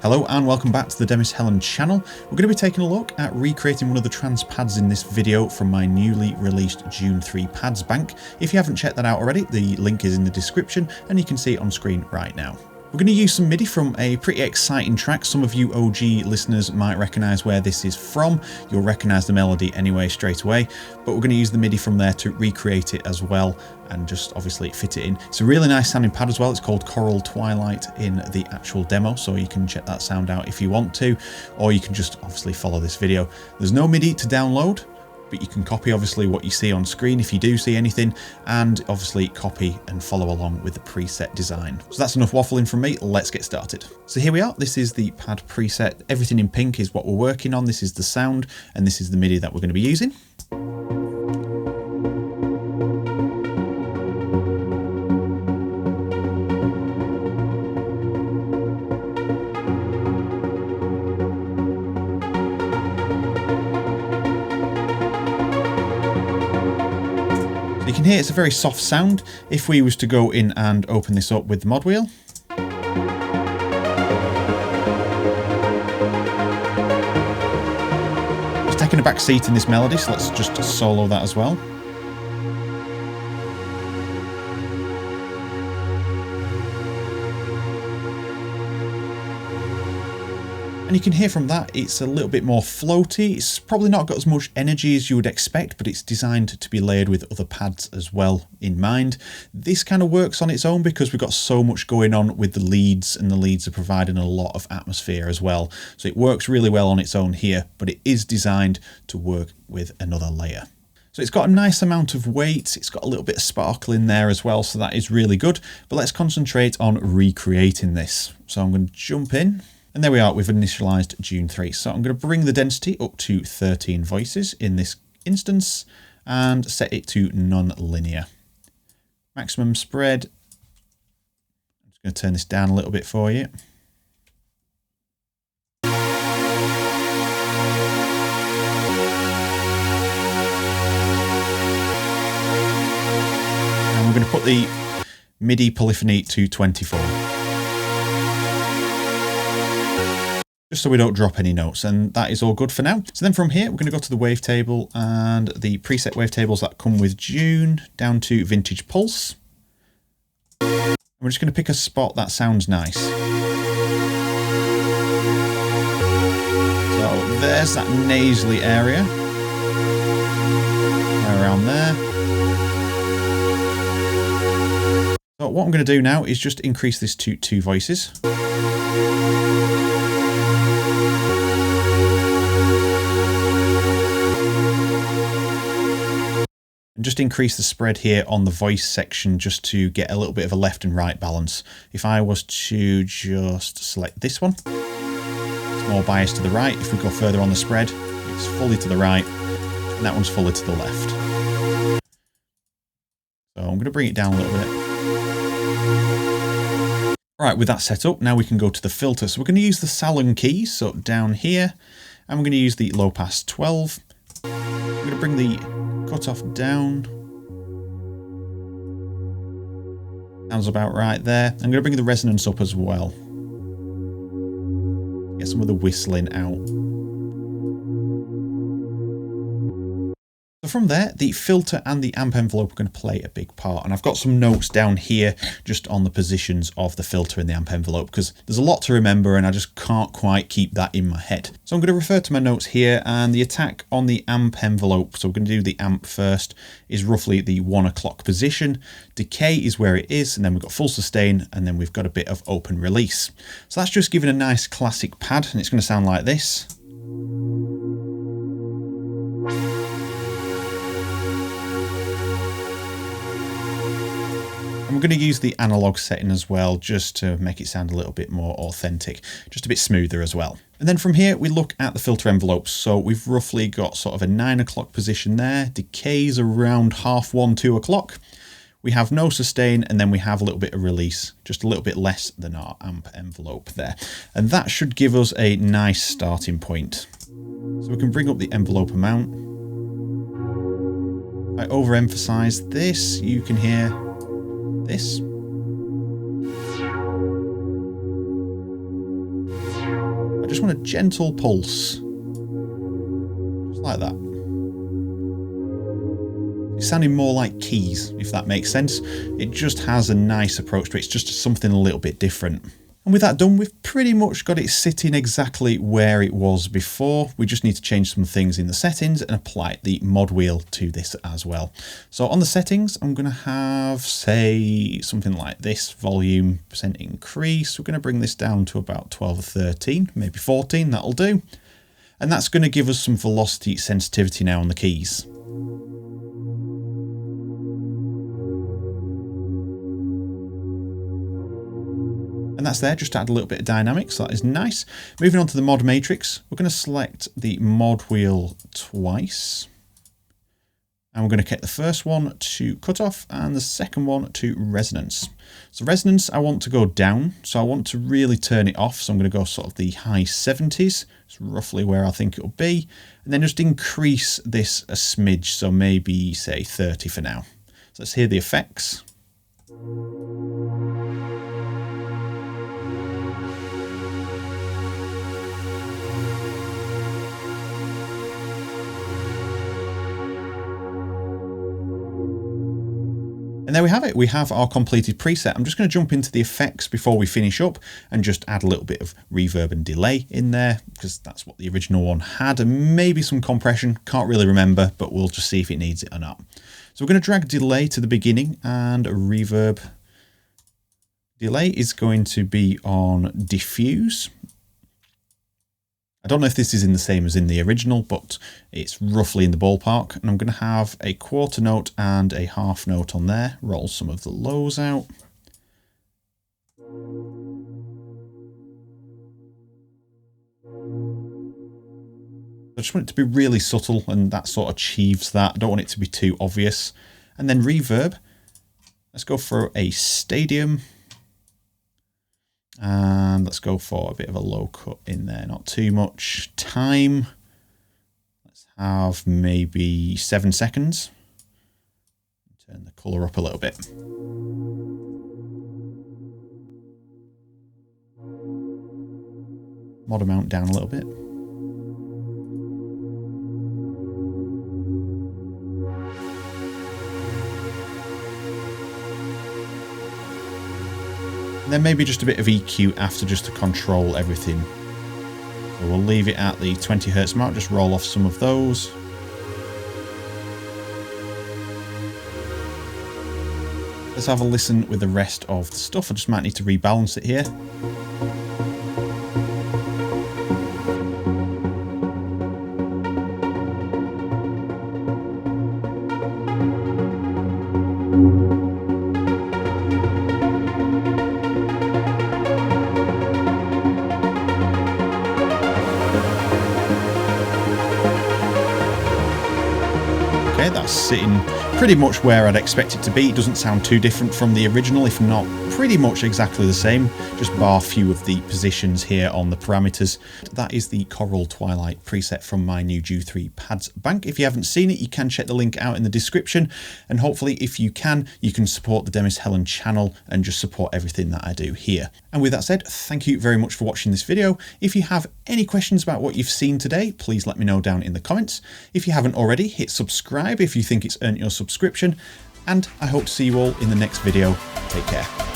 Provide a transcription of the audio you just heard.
Hello and welcome back to the Demis Hellen channel. We're going to be taking a look at recreating one of the Trance pads in this video from my newly released Dune 3 pads bank. If you haven't checked that out already, the link is in the description and you can see it on screen right now. We're going to use some MIDI from a pretty exciting track. Some of you OG listeners might recognise where this is from. You'll recognise the melody anyway straight away, but we're going to use the MIDI from there to recreate it as well and just obviously fit it in. It's a really nice sounding pad as well. It's called Coral Twilight in the actual demo, so you can check that sound out if you want to, or you can just obviously follow this video. There's no MIDI to download, but you can copy obviously what you see on screen if you do see anything, and obviously copy and follow along with the preset design. So that's enough waffling from me, let's get started. So here we are, this is the pad preset. Everything in pink is what we're working on. This is the sound and this is the MIDI that we're going to be using. You can hear it's a very soft sound. If we was to go in and open this up with the mod wheel, it's taking a back seat in this melody, so let's just solo that as well. And you can hear from that, it's a little bit more floaty. It's probably not got as much energy as you would expect, but it's designed to be layered with other pads as well in mind. This kind of works on its own because we've got so much going on with the leads, and the leads are providing a lot of atmosphere as well. So it works really well on its own here, but it is designed to work with another layer. So it's got a nice amount of weight, it's got a little bit of sparkle in there as well, so that is really good. But let's concentrate on recreating this. So I'm going to jump in. And there we are, we've initialized Dune 3. So I'm going to bring the density up to 13 voices in this instance and set it to non-linear. Maximum spread. I'm just going to turn this down a little bit for you. And we're going to put the MIDI polyphony to 24. Just so we don't drop any notes, and that is all good for now. So then from here, we're going to go to the wavetable and the preset wavetables that come with Dune down to Vintage Pulse. And we're just going to pick a spot that sounds nice. So there's that nasally area. Around there. So what I'm going to do now is just increase this to 2 voices. And just increase the spread here on the voice section just to get a little bit of a left and right balance. If I was to just select this one, it's more biased to the right. If we go further on the spread, it's fully to the right, and that one's fully to the left. So I'm going to bring it down a little bit. Right, with that set up, now we can go to the filter. So we're going to use the Salon keys, so down here, and we're going to use the low pass 12. We're going to bring the cutoff down. Sounds about right there. I'm going to bring the resonance up as well. Get some of the whistling out. So from there, the filter and the amp envelope are going to play a big part. And I've got some notes down here just on the positions of the filter and the amp envelope, because there's a lot to remember and I just can't quite keep that in my head. So I'm going to refer to my notes here, and the attack on the amp envelope, so we're going to do the amp first, is roughly the 1 o'clock position. Decay is where it is, and then we've got full sustain, and then we've got a bit of open release. So that's just giving a nice classic pad, and it's going to sound like this. And we're going to use the analog setting as well, just to make it sound a little bit more authentic, just a bit smoother as well. And then from here, we look at the filter envelopes. So we've roughly got sort of a 9 o'clock position there. Decays around 1:30, 2 o'clock. We have no sustain, and then we have a little bit of release, just a little bit less than our amp envelope there. And that should give us a nice starting point. So we can bring up the envelope amount. If I overemphasize this, you can hear this. just want a gentle pulse. Just like that. It's sounding more like keys, if that makes sense. It just has a nice approach to it. It's just something a little bit different. And with that done, we've pretty much got it sitting exactly where it was before. We just need to change some things in the settings and apply the mod wheel to this as well. So on the settings, I'm going to have, say, something like this, volume % increase. We're going to bring this down to about 12 or 13, maybe 14, that'll do. And that's going to give us some velocity sensitivity now on the keys. And that's there, just to add a little bit of dynamics, so that is nice. Moving on to the mod matrix, we're going to select the mod wheel twice. And we're going to get the first one to cutoff and the second one to resonance. So resonance, I want to go down, so I want to really turn it off. So I'm going to go sort of the high 70s. It's roughly where I think it'll be. And then just increase this a smidge, so maybe say 30 for now. So let's hear the effects. And there we have it. We have our completed preset. I'm just going to jump into the effects before we finish up and just add a little bit of reverb and delay in there, because that's what the original one had, and maybe some compression. Can't really remember, but we'll just see if it needs it or not. So we're going to drag delay to the beginning, and reverb delay is going to be on diffuse. I don't know if this is in the same as in the original, but it's roughly in the ballpark. And I'm going to have a quarter note and a half note on there. Roll some of the lows out. I just want it to be really subtle, and that sort of achieves that. I don't want it to be too obvious. And then reverb. Let's go for a stadium. And let's go for a bit of a low cut in there, not too much. Time, let's have maybe 7 seconds. Turn the colour up a little bit. Mod amount down a little bit. And then maybe just a bit of EQ after, just to control everything. So we'll leave it at the 20 Hz mark, just roll off some of those. Let's have a listen with the rest of the stuff. I just might need to rebalance it here. Okay, that's sitting pretty much where I'd expect it to be. It doesn't sound too different from the original, if not pretty much exactly the same, just bar a few of the positions here on the parameters. That is the Coral Twilight preset from my new Dune 3 pads bank. If you haven't seen it, you can check the link out in the description, and hopefully if you can support the Demis Hellen channel and just support everything that I do here. And with that said, thank you very much for watching this video. If you have any questions about what you've seen today, please let me know down in the comments. If you haven't already, hit subscribe if you think it's earned your subscription, and I hope to see you all in the next video. Take care.